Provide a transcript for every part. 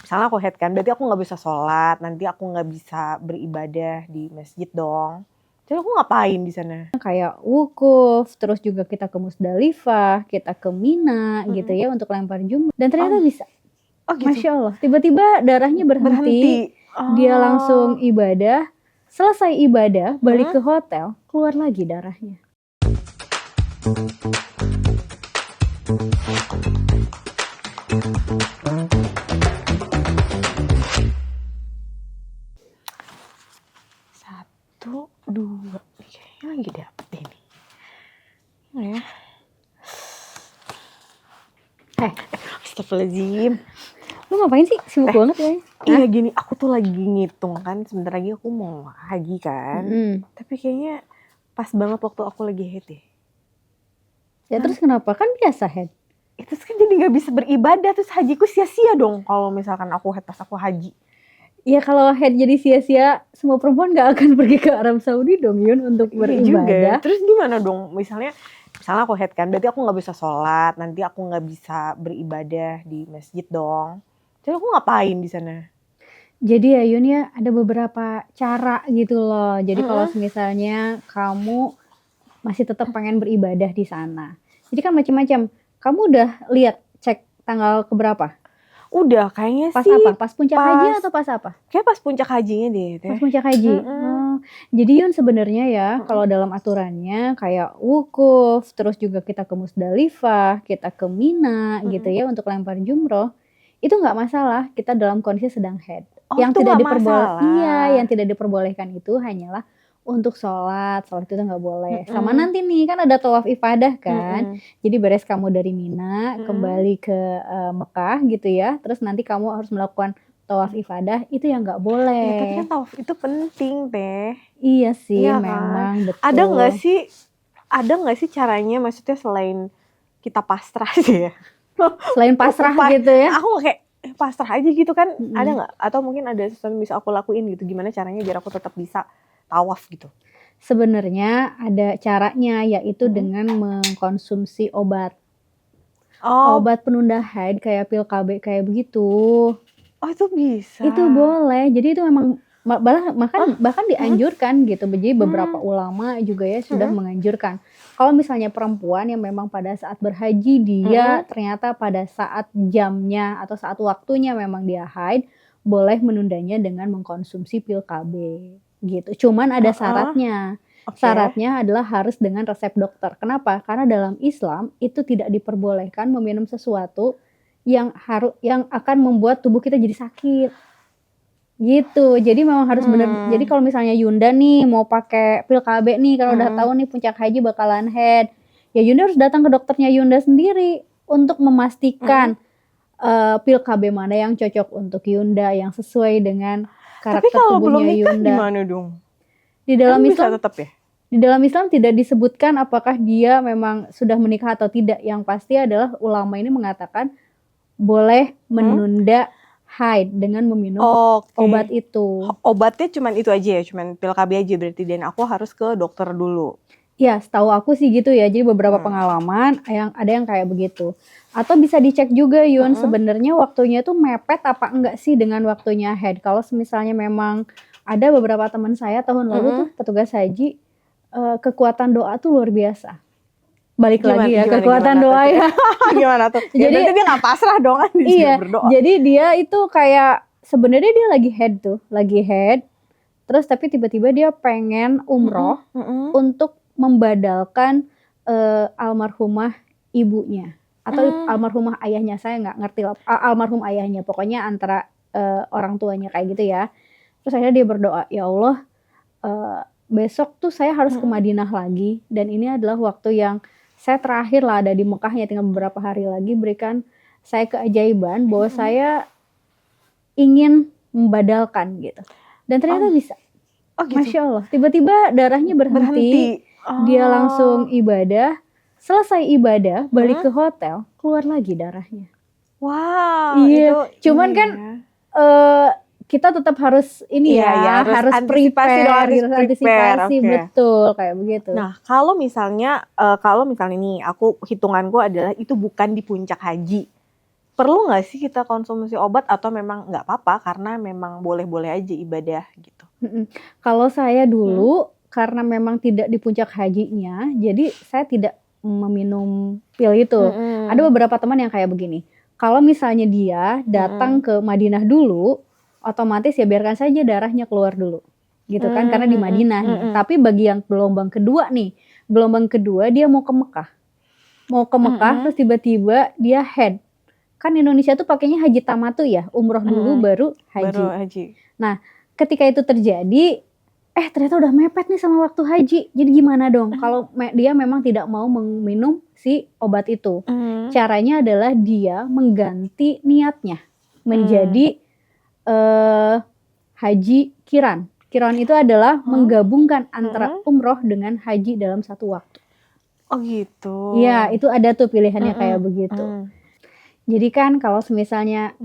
misalnya aku haid kan, berarti aku nggak bisa sholat, nanti aku nggak bisa beribadah di masjid dong. Jadi aku ngapain di sana? Kayak wukuf, terus juga kita ke Musdalifah, kita ke Mina gitu ya untuk lempar jumroh. Dan ternyata bisa. Oh gitu. Masya Allah, tiba-tiba darahnya berhenti. Dia langsung ibadah, selesai ibadah, balik ke hotel, keluar lagi darahnya. Satu, dua, kayaknya lagi dapet ini. Ya. Astagfirullahaladzim. Lu ngapain sih? Sibuk banget ya? Iya gini, aku tuh lagi ngitung kan, sebentar lagi aku mau haji kan. Tapi kayaknya pas banget waktu aku lagi haid ya. Ya terus kenapa? Kan biasa haid. Itu kan jadi gak bisa beribadah, terus hajiku sia-sia dong kalau misalkan aku haid pas aku haji. Ya kalau haid jadi sia-sia, semua perempuan gak akan pergi ke Arab Saudi dong Yun untuk beribadah. Juga. Terus gimana dong? Misalnya aku haid kan, berarti aku gak bisa sholat, nanti aku gak bisa beribadah di masjid dong. Jadi aku ngapain di sana? Jadi ya Yun ya, ada beberapa cara gitu loh. Jadi kalau misalnya kamu masih tetap pengen beribadah di sana. Jadi kan macam-macam. Kamu udah lihat cek tanggal keberapa? Udah, kayaknya pas sih. Pas apa? Pas puncak haji atau pas apa? Kayak pas puncak hajinya deh. Pas puncak haji. Jadi Yun sebenarnya ya, kalau dalam aturannya kayak wukuf, terus juga kita ke Musdalifah, kita ke Mina gitu ya untuk lempar jumroh, itu nggak masalah. Kita dalam kondisi sedang haid. Yang tidak yang tidak diperbolehkan itu hanyalah untuk sholat itu nggak boleh. Sama nanti nih kan ada tawaf ifadah kan. Jadi beres kamu dari Mina kembali ke Mekah gitu ya. Terus nanti kamu harus melakukan tawaf ifadah, itu yang nggak boleh. Ya, tapi kan tawaf itu penting teh. Iya sih ya, memang kan? Betul. Ada nggak sih caranya? Maksudnya selain kita pasrah sih ya. Selain pasrah gitu ya. Aku kayak pasrah aja gitu kan. Ada nggak? Atau mungkin ada sesuatu yang bisa aku lakuin gitu. Gimana caranya biar aku tetap bisa tawaf gitu? Sebenarnya ada caranya, yaitu dengan mengkonsumsi obat. Obat penunda haid kayak pil KB kayak begitu. Oh itu bisa? Itu boleh. Jadi itu memang bahkan dianjurkan gitu. Jadi beberapa ulama juga ya sudah menganjurkan. Kalau misalnya perempuan yang memang pada saat berhaji dia ternyata pada saat jamnya atau saat waktunya memang dia haid, boleh menundanya dengan mengkonsumsi pil KB gitu. Cuman ada syaratnya. Syaratnya adalah harus dengan resep dokter. Kenapa? Karena dalam Islam itu tidak diperbolehkan meminum sesuatu yang akan membuat tubuh kita jadi sakit. Gitu. Jadi memang harus benar. Jadi kalau misalnya Yunda nih mau pakai pil KB nih, kalau udah tahu nih puncak haji bakalan haid, ya Yunda harus datang ke dokternya Yunda sendiri untuk memastikan pil KB mana yang cocok untuk Yunda, yang sesuai dengan karakter tubuhnya Yunda. Gimana dong? Di dalam Islam tetap ya? Di dalam Islam tidak disebutkan apakah dia memang sudah menikah atau tidak. Yang pasti adalah ulama ini mengatakan boleh menunda haid dengan meminum obat itu. Obatnya cuman itu aja ya, cuman pil KB aja berarti, dan aku harus ke dokter dulu. Ya, setahu aku sih gitu ya. Jadi beberapa pengalaman ada yang kayak begitu. Atau bisa dicek juga Yun, sebenarnya waktunya tuh mepet apa enggak sih dengan waktunya haid. Kalau misalnya memang ada beberapa teman saya tahun lalu tuh petugas haji, kekuatan doa tuh luar biasa. Balik lagi ya, kekuatan doa ya. Gimana tuh? Jadi dia nggak pasrah dong kan, iya, berdoa. Jadi dia itu kayak sebenarnya dia lagi haid, terus tapi tiba-tiba dia pengen umroh untuk membadalkan almarhumah ibunya atau almarhumah ayahnya, saya nggak ngerti lah, almarhum ayahnya, pokoknya antara orang tuanya kayak gitu ya. Terus akhirnya dia berdoa, ya Allah, besok tuh saya harus ke Madinah lagi, dan ini adalah waktu yang saya terakhir lah ada di Mekahnya, tinggal beberapa hari lagi, berikan saya keajaiban bahwa saya ingin membadalkan gitu. Dan ternyata bisa. Gitu. Masya Allah, tiba-tiba darahnya berhenti. Dia langsung ibadah, selesai ibadah, balik ke hotel, keluar lagi darahnya. Wow. Iya. Cuman kan kita tetap harus harus antisipasi, betul kayak begitu. Nah, kalau misalnya nih aku hitunganku adalah itu bukan di puncak haji. perlu nggak sih kita konsumsi obat atau memang nggak apa-apa karena memang boleh-boleh aja ibadah gitu? Kalau saya dulu karena memang tidak di puncak hajinya, jadi saya tidak meminum pil itu. Ada beberapa teman yang kayak begini, kalau misalnya dia datang ke Madinah dulu, otomatis ya biarkan saja darahnya keluar dulu, gitu kan, karena di Madinah nih. Tapi bagi yang gelombang kedua dia mau ke Mekah. Terus tiba-tiba dia head. Kan Indonesia tuh pakainya haji tamatu ya, umroh dulu baru Baru haji. haji. Nah, ketika itu terjadi, ternyata udah mepet nih sama waktu haji. Jadi gimana dong? Kalau dia memang tidak mau meminum si obat itu. Caranya adalah dia mengganti niatnya menjadi haji kiran. Kiran itu adalah menggabungkan antara umroh dengan haji dalam satu waktu. Oh gitu. Iya, itu ada tuh pilihannya kayak begitu. Jadi kan kalau misalnya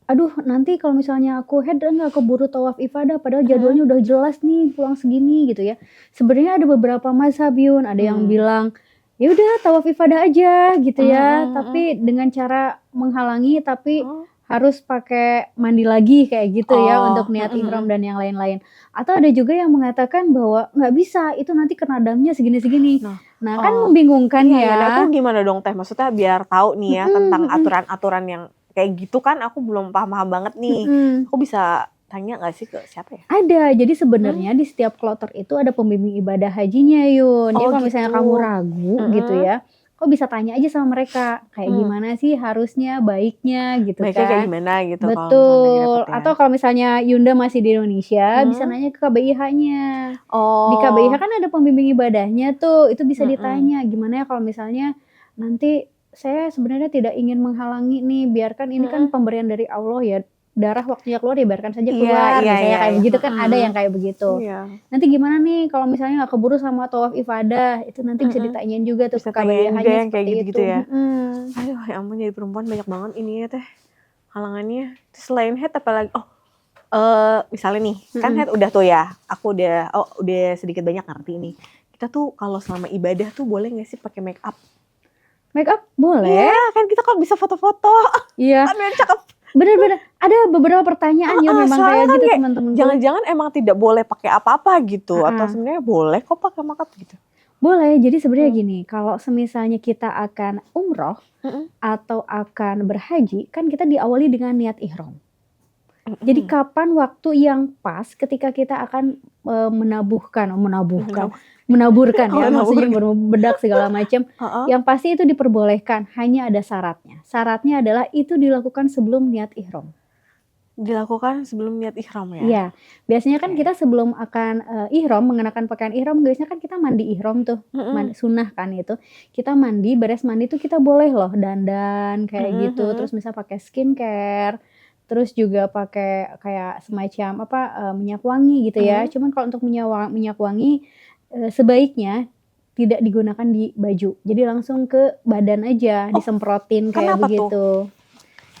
aduh nanti kalau misalnya aku head nggak keburu tawaf ifadah padahal jadwalnya udah jelas nih pulang segini gitu ya. Sebenarnya ada beberapa mazhab Yun, ada yang bilang ya udah tawaf ifadah aja gitu ya, tapi dengan cara menghalangi tapi harus pakai mandi lagi kayak gitu ya untuk niat ihram dan yang lain-lain. Atau ada juga yang mengatakan bahwa nggak bisa, itu nanti kena damnya segini-segini. Nah kan membingungkan Iya, ya. aku gimana dong Teh? Maksudnya biar tahu nih ya tentang aturan-aturan yang kayak gitu kan aku belum paham banget nih. Aku bisa tanya nggak sih ke siapa ya? Ada, jadi sebenarnya di setiap kloter itu ada pembimbing ibadah hajinya Yun. Jadi kalau misalnya kamu ragu gitu ya, kok bisa tanya aja sama mereka kayak gimana sih harusnya baiknya gitu Baiknya kayak kan. gimana gitu kalau misalnya Betul. dapet ya. Atau kalau misalnya Yunda masih di Indonesia bisa nanya ke KBIH-nya. Di KBIH kan ada pembimbing ibadahnya tuh, itu bisa ditanya gimana ya kalau misalnya nanti saya sebenarnya tidak ingin menghalangi nih, biarkan ini kan pemberian dari Allah ya, darah waktunya keluar ya biarkan saja keluar, misalnya kayak begitu kan ada yang kayak begitu. Nanti gimana nih kalau misalnya nggak keburu sama tawaf ifadah, itu nanti bisa ditanyain juga tuh ke KBIH-nya seperti kayak gitu itu. ya. Aduh ya ampun, jadi perempuan banyak banget ini ya Teh halangannya. Terus selain head apalagi? Misalnya nih kan head udah tuh ya, aku udah sedikit banyak ngerti nih. Kita tuh kalau selama ibadah tuh boleh nggak sih pakai make up? Make up boleh. Iya kan kita kok bisa foto-foto. Iya. Kan yang cakep. Bener-bener ada beberapa pertanyaan Yun memang kayak kan gitu kayak, teman-teman. jangan-jangan emang tidak boleh pakai apa-apa gitu atau sebenarnya boleh kok pakai make up gitu? Boleh, jadi sebenarnya gini, kalau semisalnya kita akan umroh atau akan berhaji, kan kita diawali dengan niat ihram. Jadi kapan waktu yang pas ketika kita akan menaburkan ya, maksudnya berbedak segala macam. Yang pasti itu diperbolehkan, hanya ada syaratnya. Syaratnya adalah itu dilakukan sebelum niat ihram. Dilakukan sebelum niat ihram ya? Iya, biasanya kan kita sebelum akan ihram, mengenakan pakaian ihram, biasanya kan kita mandi ihram tuh, sunnah kan itu. Kita mandi, beres mandi tuh kita boleh loh dandan kayak gitu, terus misal pakai skincare, terus juga pakai kayak semacam minyak wangi gitu ya. Cuman kalau untuk minyak wangi sebaiknya tidak digunakan di baju, jadi langsung ke badan aja, disemprotin kayak begitu.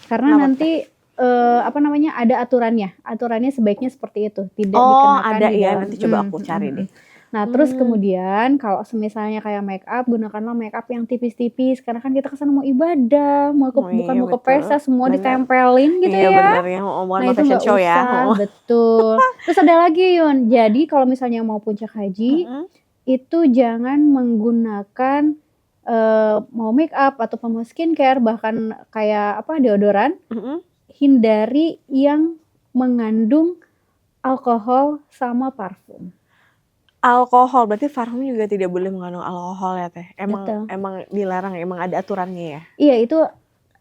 Karena nanti ada aturannya sebaiknya seperti itu, tidak dikenakan ada di ya, dalam. nanti coba aku cari deh. Nah terus kemudian kalau misalnya kayak make up, gunakanlah make up yang tipis-tipis karena kan kita kesana mau ibadah, bukan mau ke pesta, semua ditempelin gitu ya. Iya bener ya, mau fashion show ya. Betul. Terus ada lagi Yun, jadi kalau misalnya mau puncak haji, itu jangan menggunakan mau make up atau mau skincare, bahkan kayak deodoran, hindari yang mengandung alkohol sama parfum. Alkohol, berarti parfum juga tidak boleh mengandung alkohol ya Teh? Betul. Emang dilarang, emang ada aturannya ya? Iya itu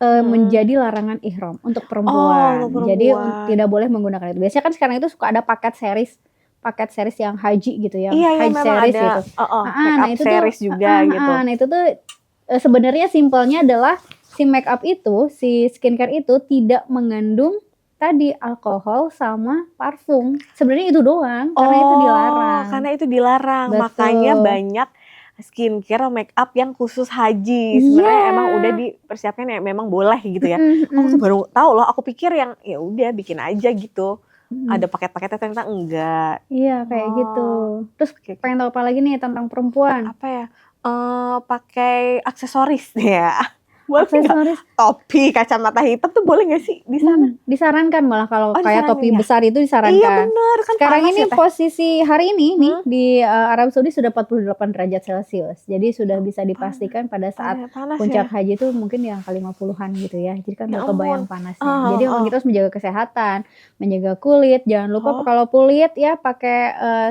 menjadi larangan ihram untuk perempuan. Jadi tidak boleh menggunakan itu. Biasanya kan sekarang itu suka ada paket series yang haji gitu ya. Iya, haji memang series ada gitu. make up series juga gitu. Nah itu tuh sebenarnya simpelnya adalah si make up itu, si skincare itu tidak mengandung tadi alkohol sama parfum. Sebenarnya itu doang, karena itu dilarang. Karena itu dilarang. Betul. Makanya banyak skincare make up yang khusus haji. Sebenarnya emang udah dipersiapkan ya, memang boleh gitu ya. Aku tuh baru tahu loh, aku pikir yang ya udah bikin aja gitu. Ada paket-paketnya, ternyata enggak. Iya, kayak gitu. Terus pengen tahu apa lagi nih tentang perempuan? Apa ya? Pakai aksesoris ya. Boleh nggak? Aksesoris Topi, kacamata hitam tuh boleh nggak sih di sana? disarankan malah kalau Oh, kayak disaranin topi ya? besar itu Iya disarankan. bener, kan Sekarang panas ini ya Teh. posisi hari ini nih di Arab Saudi sudah 48 derajat Celcius. Jadi sudah bisa dipastikan pada saat Panas puncak ya. haji itu mungkin yang ke 50-an gitu ya. Jadi kan Ya udah kebayang ampun. panasnya. Jadi memang kita harus menjaga kesehatan, menjaga kulit. Jangan lupa Oh. kalau kulit ya pakai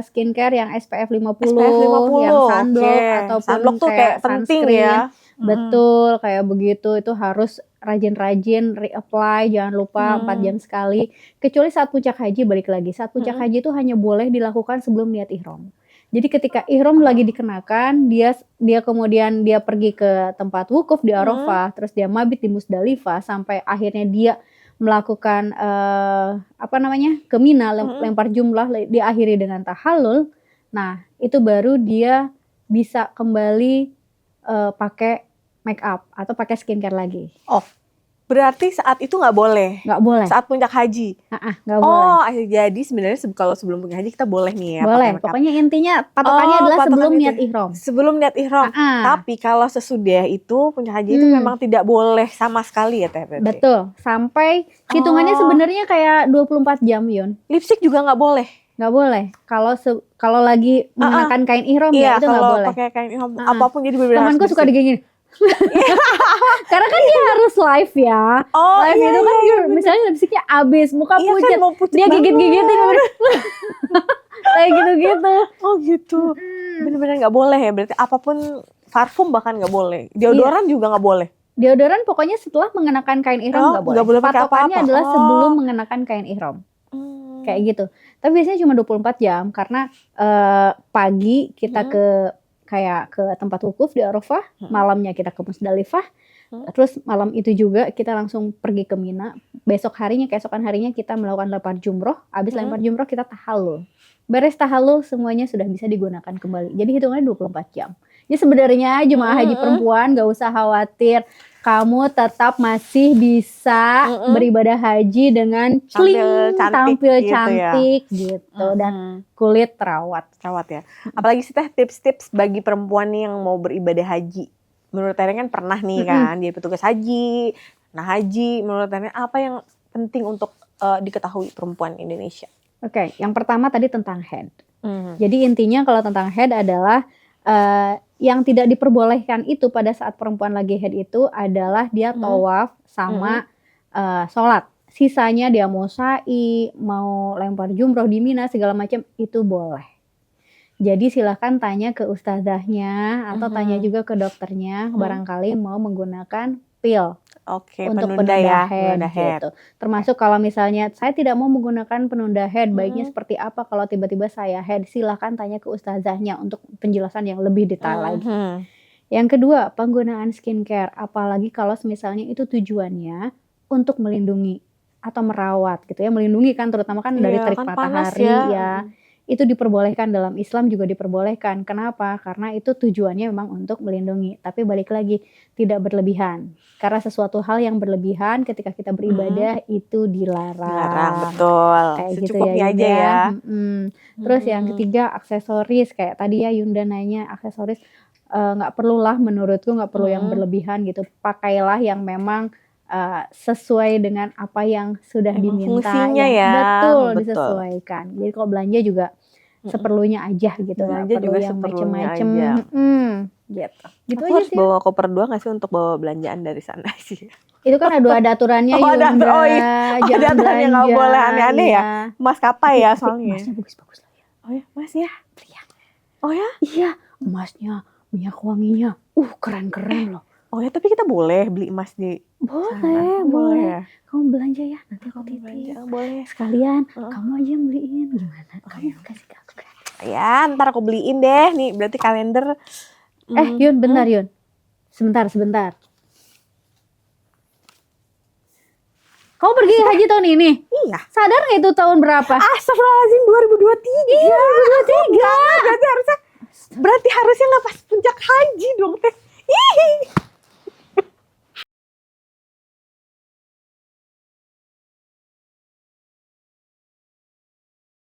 skincare yang SPF 50, SPF 50, yang sunblock oke. ataupun Sunblock tuh kayak penting sunscreen. ya. Betul, kayak begitu. Itu harus rajin-rajin reapply, jangan lupa 4 jam sekali. Kecuali saat puncak haji, balik lagi. Saat puncak haji itu hanya boleh dilakukan sebelum niat ihram. Jadi ketika ihram lagi dikenakan, dia kemudian dia pergi ke tempat wukuf di Arafah, terus dia mabit di Musdalifah sampai akhirnya dia melakukan ke Mina, lempar jumlah, diakhiri dengan tahallul. Nah, itu baru dia bisa kembali pakai make up atau pakai skincare lagi. Oh, berarti saat itu nggak boleh? Nggak boleh. Saat puncak haji? Nggak boleh. Oh, jadi sebenarnya kalau sebelum puncak haji kita boleh nih ya boleh. pakai make up. Pokoknya intinya patokannya adalah patokan sebelum itu. niat ihram. Sebelum niat ihram. Tapi kalau sesudah itu puncak haji itu memang tidak boleh sama sekali ya Teh berarti? Betul. Sampai hitungannya sebenarnya kayak 24 jam, Yun. Lipstick juga nggak boleh? Nggak boleh. Kalau lagi mengenakan kain ihram ya itu nggak boleh. Iya, kalau pakai kain ihram apapun jadi benar-benar. Temanku suka digini. Karena kan dia harus live ya. Live itu kan misalnya lipstiknya habis, muka pucat. Kan dia gigit-gigitin. Kayak gitu-gitu. Oh gitu. Benar-benar nggak boleh ya berarti, apapun parfum bahkan nggak boleh. Deodoran juga nggak boleh. Deodoran pokoknya setelah mengenakan kain ihram nggak boleh. Nggak boleh pakai Patokannya apa-apa. adalah sebelum mengenakan kain ihram. Kayak gitu. Tapi biasanya cuma 24 jam karena pagi kita ke tempat wukuf di Arafah, malamnya kita ke Musdalifah, terus malam itu juga kita langsung pergi ke Mina. Keesokan harinya kita melakukan lempar jumroh, habis lempar jumroh kita tahallul. Beres tahallul semuanya sudah bisa digunakan kembali. Jadi hitungannya 24 jam. Jadi sebenarnya jemaah haji perempuan gak usah khawatir, kamu tetap masih bisa beribadah haji dengan tampil cantik gitu dan kulit terawat ya. Apalagi sih Teh tips-tips bagi perempuan nih yang mau beribadah haji. Menurut Teh kan pernah nih kan jadi petugas haji. Nah haji menurut Teh apa yang penting untuk diketahui perempuan Indonesia? Oke, yang pertama tadi tentang head. Jadi intinya kalau tentang head adalah yang tidak diperbolehkan itu pada saat perempuan lagi head itu adalah dia tawaf sama sholat. Sisanya dia mau sa'i, mau lempar jumroh di Mina segala macam itu boleh. Jadi silakan tanya ke ustazahnya atau tanya juga ke dokternya barangkali mau menggunakan pil. Oke, untuk penunda head gitu. Termasuk kalau misalnya saya tidak mau menggunakan penunda head, baiknya seperti apa kalau tiba-tiba saya head, silakan tanya ke ustazahnya untuk penjelasan yang lebih detail lagi. Yang kedua, penggunaan skincare, apalagi kalau misalnya itu tujuannya untuk melindungi atau merawat gitu ya, melindungi kan terutama kan dari terik matahari ya. Itu diperbolehkan dalam Islam juga diperbolehkan. Kenapa? Karena itu tujuannya memang untuk melindungi. Tapi balik lagi, tidak berlebihan. Karena sesuatu hal yang berlebihan ketika kita beribadah itu dilarang. Betul. Kayak secukupnya gitu ya, aja ya. Terus yang ketiga aksesoris. Kayak tadi ya Yunda nanya aksesoris. Nggak perlulah menurutku nggak perlu yang berlebihan gitu. Pakailah yang memang sesuai dengan apa yang sudah diminta, fungsinya ya. Betul disesuaikan. Jadi kalau belanja juga seperlunya aja gitu, nggak perlu juga yang seperlunya macem-macem. aja. Gitu. Gitu Aku aja harus sih. bawa koper 2 nggak sih untuk bawa belanjaan dari sana sih? Itu kan ada aturannya Yunda. Ada aturan yang nggak boleh aneh-aneh ya. Maskapai ya soalnya. Emasnya bagus-bagus lah ya. Oh ya, Mas ya? Oh ya? Iya, emasnya, minyak wanginya, keren-keren loh. Oh ya, tapi kita boleh beli emas di Boleh. Kamu belanja ya, nanti aku titip. Boleh. Sekalian, kamu aja yang beliin. Gimana? Kamu kasih ke aku kan? Ya, ntar aku beliin deh. Nih, berarti kalender. Yun, bentar Yun. Sebentar. Kamu pergi haji tahun ini? Iya. Sadar gak itu tahun berapa? Astagfirullahaladzim, 2023. Iya, 2023. Berarti harusnya nggak pas puncak haji dong, Teh.